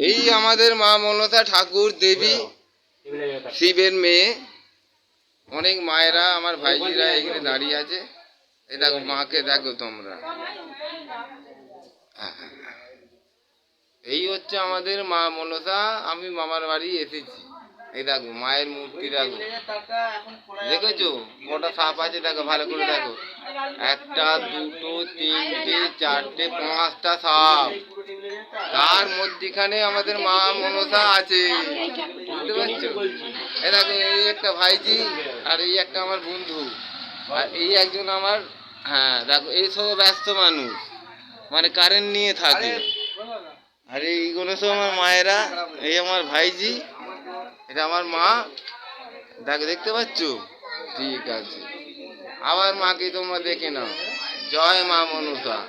এই আমাদের মা মনসা ঠাকুর দেবী, শিবের মেয়ে। অনেক মায়েরা আমার ভাইজিরা এখানে দাঁড়িয়ে আছে। এই দেখো মাকে দেখো তোমরা। এই হচ্ছে আমাদের মা মনসা। আমি মামার বাড়ি এসেছি। এই দেখো মায়ের মূর্তি দেখো, দেখেছো কটা সাপ আছে দেখো, ভালো করে দেখো। একটা, দুটো, তিনটে, চারটে, পাঁচটা সাপ। তার মধ্যিখানে আমাদের মা মনসা আছে, বুঝতে পারছো? এই দেখো এই একটা ভাইজি, আর এই একটা আমার বন্ধু, আর এই একজন আমার, হ্যাঁ দেখো এই সব ব্যস্ত মানুষ, মানে কারেন্ট নিয়ে থাকে। আর এইগুলো সব আমার মায়েরা। এই আমার ভাইজি, এটা আমার মা, দেখো দেখতে পাচ্ছ? ঠিক আছে, আবার মাকে তোমরা দেখে নাও। জয় মা মনসা।